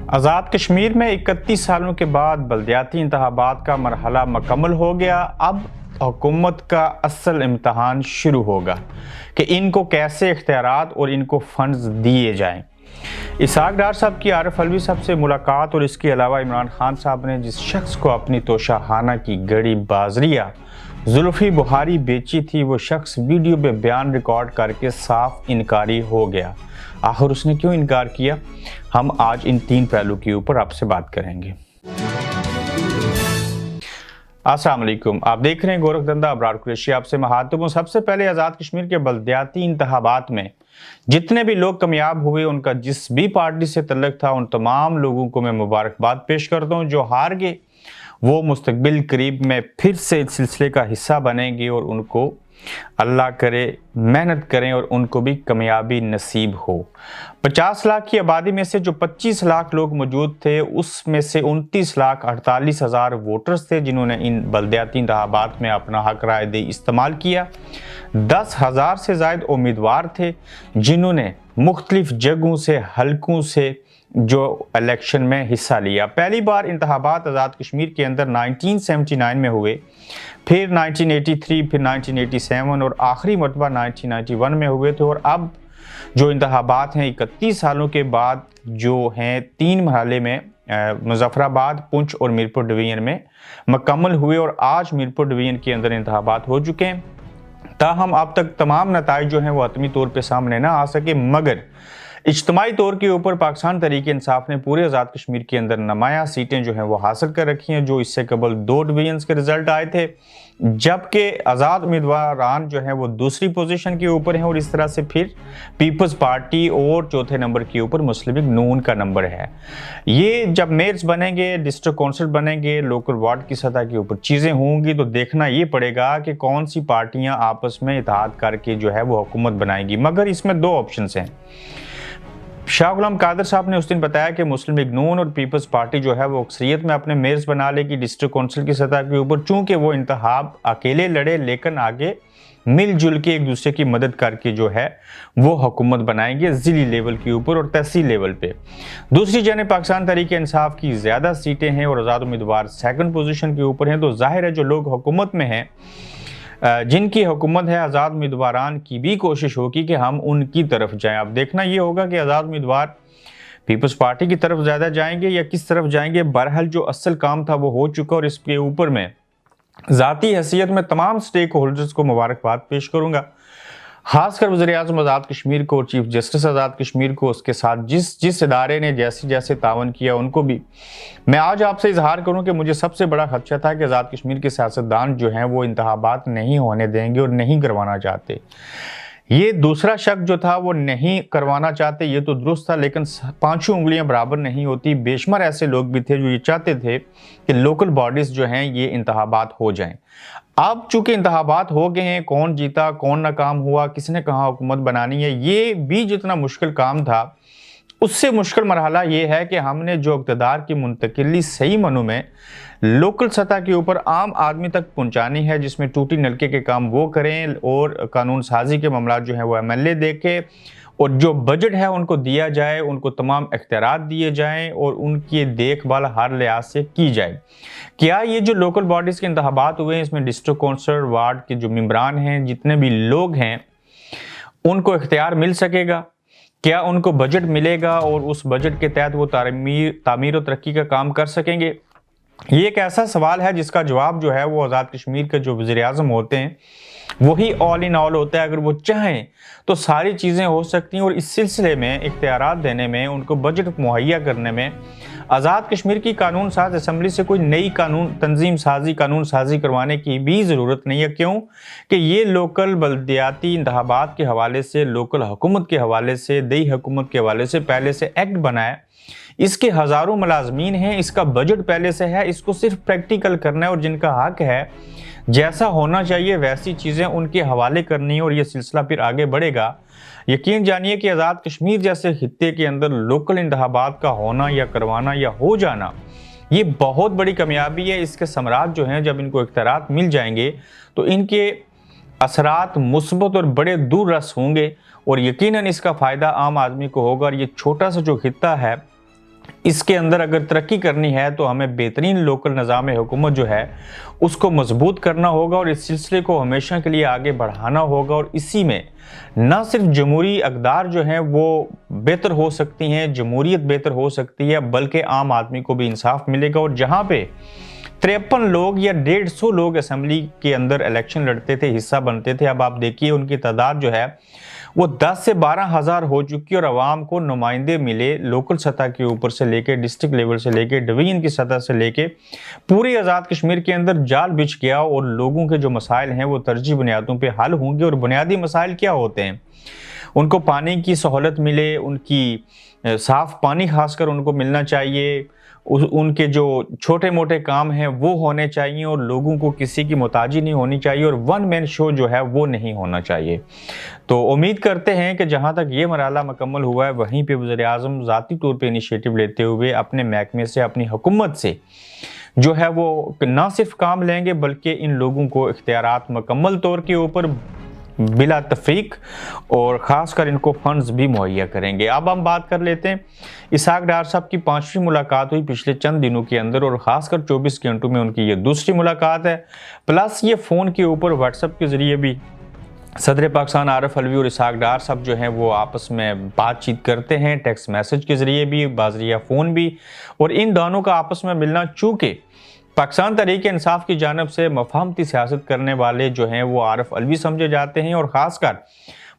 آزاد کشمیر میں 31 سالوں کے بعد بلدیاتی انتخابات کا مرحلہ مکمل ہو گیا۔ اب حکومت کا اصل امتحان شروع ہوگا کہ ان کو کیسے اختیارات اور ان کو فنڈز دیے جائیں۔ اسحاق ڈار صاحب کی عارف علوی صاحب سے ملاقات اور اس کے علاوہ عمران خان صاحب نے جس شخص کو اپنی توشہانہ کی گڑی بازریہ زلفی بخاری بیچی تھی، وہ شخص ویڈیو پہ بیان ریکارڈ کر کے صاف انکاری ہو گیا۔ آخر اس نے کیوں انکار کیا؟ ہم آج ان تین پہلو کے اوپر آپ سے بات کریں گے۔ السلام علیکم، آپ دیکھ رہے ہیں گورکھ دھندا، ابرار قریشی آپ سے مخاطب ہوں۔ سب سے پہلے آزاد کشمیر کے بلدیاتی انتخابات میں جتنے بھی لوگ کامیاب ہوئے، ان کا جس بھی پارٹی سے تعلق تھا، ان تمام لوگوں کو میں مبارکباد پیش کرتا ہوں۔ جو ہار گئے وہ مستقبل قریب میں پھر سے اس سلسلے کا حصہ بنیں گے اور ان کو اللہ کرے محنت کریں اور ان کو بھی کامیابی نصیب ہو۔ 50 لاکھ کی آبادی میں سے جو 25 لاکھ لوگ موجود تھے، اس میں سے 29,48,000 ووٹرز تھے جنہوں نے ان بلدیاتی انتخابات میں اپنا حق رائے دہی استعمال کیا۔ 10,000 سے زائد امیدوار تھے جنہوں نے مختلف جگہوں سے، حلقوں سے جو الیکشن میں حصہ لیا۔ پہلی بار انتخابات آزاد کشمیر کے اندر 1979 میں ہوئے، پھر 1983، پھر 1987 اور آخری مرتبہ 1991 میں ہوئے تھے۔ اور اب جو انتخابات ہیں 31 سالوں کے بعد جو ہیں 3 مرحلے میں مظفر آباد، پونچھ اور میرپور ڈویژن میں مکمل ہوئے، اور آج میرپور ڈویژن کے اندر انتخابات ہو چکے ہیں۔ تاہم اب تک تمام نتائج جو ہیں وہ حتمی طور پہ سامنے نہ آ سکے، مگر اجتماعی طور کے اوپر پاکستان تحریک انصاف نے پورے آزاد کشمیر کے اندر نمایاں سیٹیں جو ہیں وہ حاصل کر رکھی ہیں، جو اس سے قبل 2 ڈویژنز کے رزلٹ آئے تھے، جبکہ آزاد امیدواران جو ہیں وہ دوسری پوزیشن کے اوپر ہیں، اور اس طرح سے پھر پیپلز پارٹی اور چوتھے نمبر کے اوپر مسلم لیگ نون کا نمبر ہے۔ یہ جب میئرز بنیں گے، ڈسٹرکٹ کونسل بنیں گے، لوکل وارڈ کی سطح کے اوپر چیزیں ہوں گی، تو دیکھنا یہ پڑے گا کہ کون سی پارٹیاں آپس میں اتحاد کر کے جو ہے وہ حکومت بنائیں گی۔ مگر اس میں 2 آپشنز ہیں۔ شاہ غلام قادر صاحب نے اس دن بتایا کہ مسلم لیگ نون اور پیپلز پارٹی جو ہے وہ اکثریت میں اپنے میئرز بنا لے گی ڈسٹرکٹ کونسل کی سطح کے اوپر، چونکہ وہ انتخاب اکیلے لڑے لیکن آگے مل جل کے ایک دوسرے کی مدد کر کے جو ہے وہ حکومت بنائیں گے ضلعی لیول کے اوپر اور تحصیل لیول پہ۔ دوسری جانب پاکستان تحریک انصاف کی زیادہ سیٹیں ہیں اور آزاد امیدوار سیکنڈ پوزیشن کے اوپر ہیں، تو ظاہر ہے جو لوگ حکومت میں ہیں، جن کی حکومت ہے، آزاد امیدواران کی بھی کوشش ہوگی کہ ہم ان کی طرف جائیں۔ اب دیکھنا یہ ہوگا کہ آزاد امیدوار پیپلز پارٹی کی طرف زیادہ جائیں گے یا کس طرف جائیں گے۔ بہرحال جو اصل کام تھا وہ ہو چکا، اور اس کے اوپر میں ذاتی حیثیت میں تمام سٹیک ہولڈرز کو مبارکباد پیش کروں گا، خاص کر وزیر اعظم آزاد کشمیر کو اور چیف جسٹس آزاد کشمیر کو، اس کے ساتھ جس ادارے نے جیسے تعاون کیا ان کو بھی۔ میں آج آپ سے اظہار کروں کہ مجھے سب سے بڑا خدشہ تھا کہ آزاد کشمیر کے سیاستدان جو ہیں وہ انتخابات نہیں ہونے دیں گے اور نہیں کروانا چاہتے۔ یہ دوسرا شک جو تھا وہ نہیں کروانا چاہتے، یہ تو درست تھا، لیکن 5 انگلیاں برابر نہیں ہوتی۔ بے شمار ایسے لوگ بھی تھے جو یہ چاہتے تھے کہ لوکل باڈیز جو ہیں یہ انتخابات ہو جائیں۔ اب چونکہ انتخابات ہو گئے ہیں، کون جیتا، کون ناکام ہوا، کس نے کہاں حکومت بنانی ہے، یہ بھی جتنا مشکل کام تھا، اس سے مشکل مرحلہ یہ ہے کہ ہم نے جو اقتدار کی منتقلی صحیح معنوں میں لوکل سطح کے اوپر عام آدمی تک پہنچانی ہے، جس میں ٹوٹی نلکے کے کام وہ کریں اور قانون سازی کے معاملات جو ہیں وہ MLA دیکھے، اور جو بجٹ ہے ان کو دیا جائے، ان کو تمام اختیارات دیے جائیں اور ان کی دیکھ بھال ہر لحاظ سے کی جائے۔ کیا یہ جو لوکل باڈیز کے انتخابات ہوئے ہیں، اس میں ڈسٹرکٹ کونسل وارڈ کے جو ممبران ہیں، جتنے بھی لوگ ہیں، ان کو اختیار مل سکے گا؟ کیا ان کو بجٹ ملے گا اور اس بجٹ کے تحت وہ تعمیر و ترقی کا کام کر سکیں گے؟ یہ ایک ایسا سوال ہے جس کا جواب جو ہے وہ آزاد کشمیر کے جو وزیر اعظم ہوتے ہیں وہی آل ان آل ہوتا ہے۔ اگر وہ چاہیں تو ساری چیزیں ہو سکتی ہیں، اور اس سلسلے میں اختیارات دینے میں، ان کو بجٹ مہیا کرنے میں آزاد کشمیر کی قانون ساز اسمبلی سے کوئی نئی قانون سازی کروانے کی بھی ضرورت نہیں ہے۔ کیوں کہ یہ لوکل بلدیاتی انتخابات کے حوالے سے، لوکل حکومت کے حوالے سے، دیہی حکومت کے حوالے سے پہلے سے ایکٹ بنا ہے، اس کے ہزاروں ملازمین ہیں، اس کا بجٹ پہلے سے ہے، اس کو صرف پریکٹیکل کرنا ہے، اور جن کا حق ہے جیسا ہونا چاہیے ویسی چیزیں ان کے حوالے کرنی ہے، اور یہ سلسلہ پھر آگے بڑھے گا۔ یقین جانیے کہ آزاد کشمیر جیسے خطے کے اندر لوکل انتخابات کا ہونا یا کروانا یا ہو جانا یہ بہت بڑی کامیابی ہے۔ اس کے ثمرات جو ہیں جب ان کو اختیارات مل جائیں گے تو ان کے اثرات مثبت اور بڑے دور رس ہوں گے، اور یقیناً اس کا فائدہ عام آدمی کو ہوگا۔ اور یہ چھوٹا سا جو خطہ ہے اس کے اندر اگر ترقی کرنی ہے تو ہمیں بہترین لوکل نظام حکومت جو ہے اس کو مضبوط کرنا ہوگا اور اس سلسلے کو ہمیشہ کے لیے آگے بڑھانا ہوگا، اور اسی میں نہ صرف جمہوری اقدار جو ہیں وہ بہتر ہو سکتی ہیں، جمہوریت بہتر ہو سکتی ہے، بلکہ عام آدمی کو بھی انصاف ملے گا۔ اور جہاں پہ 53 لوگ یا 150 لوگ اسمبلی کے اندر الیکشن لڑتے تھے، حصہ بنتے تھے، اب آپ دیکھیے ان کی تعداد جو ہے وہ 10 سے 12 ہزار ہو چکی، اور عوام کو نمائندے ملے لوکل سطح کے اوپر سے لے کے ڈسٹرکٹ لیول سے لے کے ڈویژن کی سطح سے لے کے پوری آزاد کشمیر کے اندر جال بچھ گیا، اور لوگوں کے جو مسائل ہیں وہ ترجیحی بنیادوں پہ حل ہوں گے۔ اور بنیادی مسائل کیا ہوتے ہیں؟ ان کو پانی کی سہولت ملے، ان کی صاف پانی خاص کر ان کو ملنا چاہیے، ان کے جو چھوٹے موٹے کام ہیں وہ ہونے چاہیے، اور لوگوں کو کسی کی محتاجی نہیں ہونی چاہیے، اور ون مین شو جو ہے وہ نہیں ہونا چاہیے۔ تو امید کرتے ہیں کہ جہاں تک یہ مرحلہ مکمل ہوا ہے وہیں پہ وزیر اعظم ذاتی طور پہ انیشیٹو لیتے ہوئے اپنے محکمے سے، اپنی حکومت سے جو ہے وہ نہ صرف کام لیں گے بلکہ ان لوگوں کو اختیارات مکمل طور کے اوپر بلا تفریق اور خاص کر ان کو فنڈز بھی مہیا کریں گے۔ اب ہم بات کر لیتے ہیں اسحاق ڈار صاحب کی 5ویں ملاقات ہوئی پچھلے چند دنوں کے اندر، اور خاص کر 24 گھنٹوں میں ان کی یہ دوسری ملاقات ہے، پلس یہ فون کے اوپر واٹس ایپ کے ذریعے بھی صدر پاکستان عارف علوی اور اسحاق ڈار صاحب جو ہیں وہ آپس میں بات چیت کرتے ہیں، ٹیکسٹ میسج کے ذریعے بھی، بازریہ فون بھی، اور ان دونوں کا آپس میں ملنا چونکہ پاکستان تحریک انصاف کی جانب سے مفاہمتی سیاست کرنے والے جو ہیں وہ عارف علوی سمجھے جاتے ہیں، اور خاص کر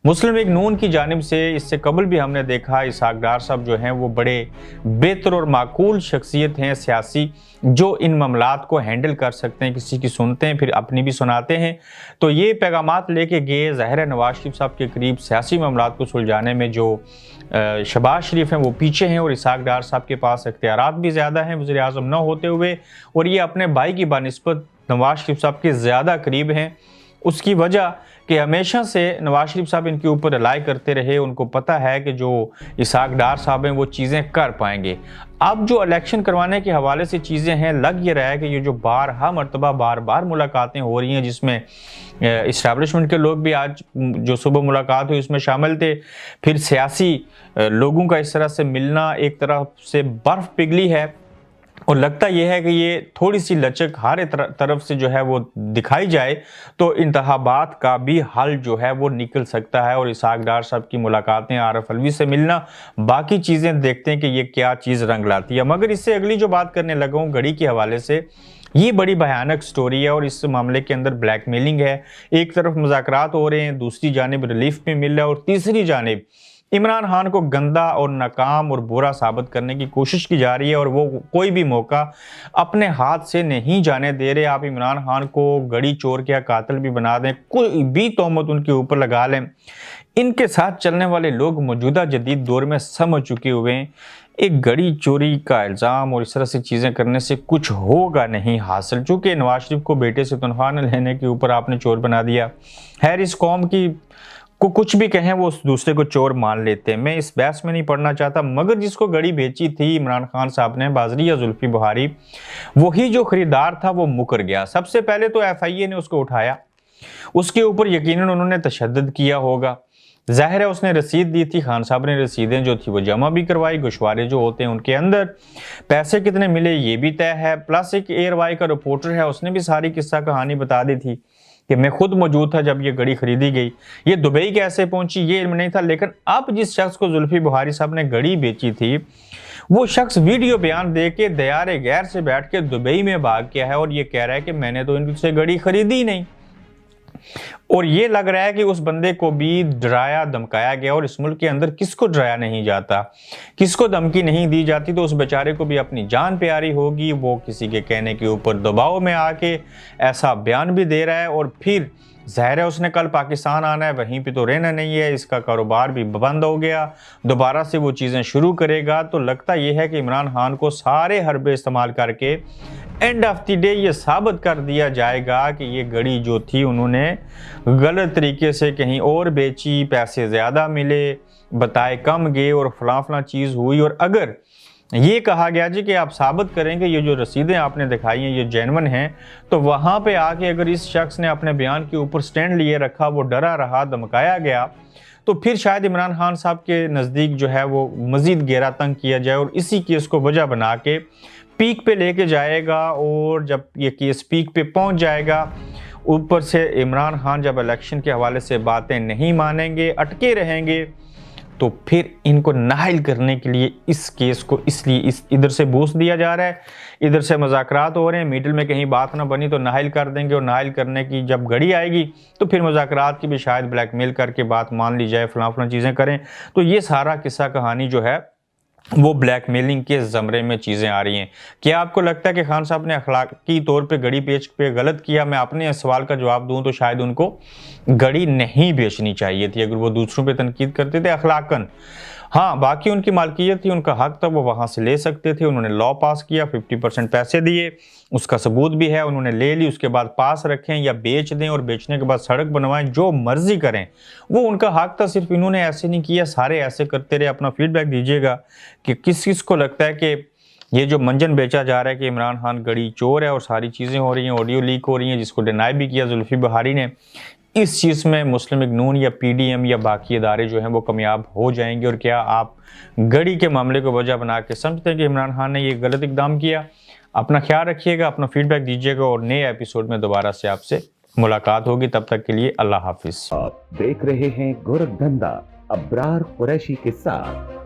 مسلم لیگ نون کی جانب سے اس سے قبل بھی ہم نے دیکھا اسحاق ڈار صاحب جو ہیں وہ بڑے بہتر اور معقول شخصیت ہیں سیاسی، جو ان معاملات کو ہینڈل کر سکتے ہیں، کسی کی سنتے ہیں پھر اپنی بھی سناتے ہیں۔ تو یہ پیغامات لے کے گئے، ظاہر ہے نواز شریف صاحب کے قریب سیاسی معاملات کو سلجھانے میں جو شہباز شریف ہیں وہ پیچھے ہیں، اور اسحاق ڈار صاحب کے پاس اختیارات بھی زیادہ ہیں وزیر اعظم نہ ہوتے ہوئے، اور یہ اپنے بھائی کی بنسبت نواز شریف صاحب کے زیادہ قریب ہیں۔ اس کی وجہ کہ ہمیشہ سے نواز شریف صاحب ان کے اوپر رلائی کرتے رہے، ان کو پتہ ہے کہ جو اسحاق ڈار صاحب ہیں وہ چیزیں کر پائیں گے۔ اب جو الیکشن کروانے کے حوالے سے چیزیں ہیں، لگ یہ رہا ہے کہ یہ جو بار بار ملاقاتیں ہو رہی ہیں، جس میں اسٹیبلشمنٹ کے لوگ بھی آج جو صبح ملاقات ہوئی اس میں شامل تھے، پھر سیاسی لوگوں کا اس طرح سے ملنا ایک طرف سے برف پگھلی ہے، اور لگتا یہ ہے کہ یہ تھوڑی سی لچک ہر طرف سے جو ہے وہ دکھائی جائے تو انتخابات کا بھی حل جو ہے وہ نکل سکتا ہے۔ اور اسحاق ڈار صاحب کی ملاقاتیں، عارف علوی سے ملنا، باقی چیزیں دیکھتے ہیں کہ یہ کیا چیز رنگ لاتی ہے۔ مگر اس سے اگلی جو بات کرنے لگا ہوں گھڑی کے حوالے سے، یہ بڑی بھیانک سٹوری ہے، اور اس معاملے کے اندر بلیک میلنگ ہے۔ ایک طرف مذاکرات ہو رہے ہیں، دوسری جانب ریلیف میں مل رہا ہے، اور تیسری جانب عمران خان کو گندا اور ناکام اور برا ثابت کرنے کی کوشش کی جا رہی ہے، اور وہ کوئی بھی موقع اپنے ہاتھ سے نہیں جانے دے رہے۔ آپ عمران خان کو گڑی چور کیا قاتل بھی بنا دیں، کوئی بھی تہمت ان کے اوپر لگا لیں، ان کے ساتھ چلنے والے لوگ موجودہ جدید دور میں سمجھ چکے ہوئے ہیں ایک گڑی چوری کا الزام اور اس طرح سے چیزیں کرنے سے کچھ ہوگا نہیں حاصل، چونکہ نواز شریف کو بیٹے سے تنخواہ نہ لینے کے اوپر آپ نے چور بنا دیا۔ خیر، اس قوم کی کو کچھ بھی کہیں وہ اس دوسرے کو چور مان لیتے ہیں، میں اس بحث میں نہیں پڑھنا چاہتا، مگر جس کو گڑی بیچی تھی عمران خان صاحب نے، بازریہ زلفی بخاری، وہی جو خریدار تھا وہ مکر گیا۔ سب سے پہلے تو ایف آئی اے نے اس کو اٹھایا، اس کے اوپر یقیناً انہوں نے تشدد کیا ہوگا، ظاہر ہے اس نے رسید دی تھی، خان صاحب نے رسیدیں جو تھی وہ جمع بھی کروائی، گوشوارے جو ہوتے ہیں ان کے اندر، پیسے کتنے ملے یہ بھی طے ہے، پلس ایک ایئر وائی کا رپورٹر ہے اس نے بھی ساری قصہ کہانی بتا دی تھی کہ میں خود موجود تھا جب یہ گڑی خریدی گئی، یہ دبئی کیسے پہنچی یہ علم نہیں تھا۔ لیکن اب جس شخص کو زلفی بخاری صاحب نے گڑی بیچی تھی وہ شخص ویڈیو بیان دے کے دیار غیر سے بیٹھ کے دبئی میں بھاگ گیا ہے، اور یہ کہہ رہا ہے کہ میں نے تو ان سے گڑی خریدی نہیں، اور یہ لگ رہا ہے کہ اس بندے کو بھی ڈرایا دھمکایا گیا، اور اس ملک کے اندر کس کو ڈرایا نہیں جاتا، کس کو دھمکی نہیں دی جاتی، تو اس بیچارے کو بھی اپنی جان پیاری ہوگی، وہ کسی کے کہنے کے اوپر دباؤ میں آ کے ایسا بیان بھی دے رہا ہے، اور پھر ظاہر ہے اس نے کل پاکستان آنا ہے، وہیں پہ تو رہنا نہیں ہے، اس کا کاروبار بھی بند ہو گیا، دوبارہ سے وہ چیزیں شروع کرے گا۔ تو لگتا یہ ہے کہ عمران خان کو سارے حربے استعمال کر کے اینڈ آف دی ڈے یہ ثابت کر دیا جائے گا کہ یہ گڑی جو تھی انہوں نے غلط طریقے سے کہیں اور بیچی، پیسے زیادہ ملے، بتائے کم گئے، اور فلاں فلاں چیز ہوئی۔ اور اگر یہ کہا گیا جی کہ آپ ثابت کریں گے یہ جو رسیدیں آپ نے دکھائی ہیں یہ جینون ہیں، تو وہاں پہ آ کے اگر اس شخص نے اپنے بیان کے اوپر سٹینڈ لیے رکھا، وہ ڈرا رہا، دھمکایا گیا، تو پھر شاید عمران خان صاحب کے نزدیک جو ہے وہ مزید گہرا تنگ کیا جائے اور اسی کیس کو وجہ بنا کے پیک پہ لے کے جائے گا، اور جب یہ کیس پیک پہ پہنچ جائے گا، اوپر سے عمران خان جب الیکشن کے حوالے سے باتیں نہیں مانیں گے، اٹکے رہیں گے، تو پھر ان کو نااہل کرنے کے لیے اس کیس کو اس لیے ادھر سے بوس دیا جا رہا ہے، ادھر سے مذاکرات ہو رہے ہیں، میڈل میں کہیں بات نہ بنی تو نااہل کر دیں گے، اور نااہل کرنے کی جب گھڑی آئے گی تو پھر مذاکرات کی بھی شاید بلیک میل کر کے بات مان لی جائے، فلاں چیزیں کریں۔ تو یہ سارا قصہ کہانی جو ہے وہ بلیک میلنگ کے زمرے میں چیزیں آ رہی ہیں۔ کیا آپ کو لگتا ہے کہ خان صاحب نے اخلاقی طور پہ گھڑی بیچ پہ غلط کیا؟ میں اپنے اس سوال کا جواب دوں تو شاید ان کو گھڑی نہیں بیچنی چاہیے تھی اگر وہ دوسروں پہ تنقید کرتے تھے اخلاقاً۔ ہاں، باقی ان کی مالکیت تھی، ان کا حق تھا، وہ وہاں سے لے سکتے تھے، انہوں نے لا پاس کیا، 50% پیسے دیے، اس کا ثبوت بھی ہے، انہوں نے لے لی، اس کے بعد پاس رکھیں یا بیچ دیں، اور بیچنے کے بعد سڑک بنوائیں، جو مرضی کریں، وہ ان کا حق تھا، صرف انہوں نے ایسے نہیں کیا، سارے ایسے کرتے رہے۔ اپنا فیڈ بیک دیجیے گا کہ کس کو لگتا ہے کہ یہ جو منجن بیچا جا رہا ہے کہ عمران خان گڑی چور ہے اور ساری چیزیں ہو رہی ہیں، آڈیو لیک ہو رہی ہیں، جس کو ڈینائی بھی کیا زلفی بہاری نے، اس چیز میں مسلم لیگ نون یا پی ڈی ایم یا باقی ادارے جو ہیں وہ کامیاب ہو جائیں گے؟ اور کیا آپ گڑی کے معاملے کو وجہ بنا کے سمجھتے ہیں کہ عمران خان نے یہ غلط اقدام کیا؟ اپنا خیال رکھیے گا، اپنا فیڈ بیک دیجیے گا، اور نئے ایپیسوڈ میں دوبارہ سے آپ سے ملاقات ہوگی۔ تب تک کے لیے اللہ حافظ۔ آپ دیکھ رہے ہیں گورکھ دھندا ابرار قریشی کے ساتھ۔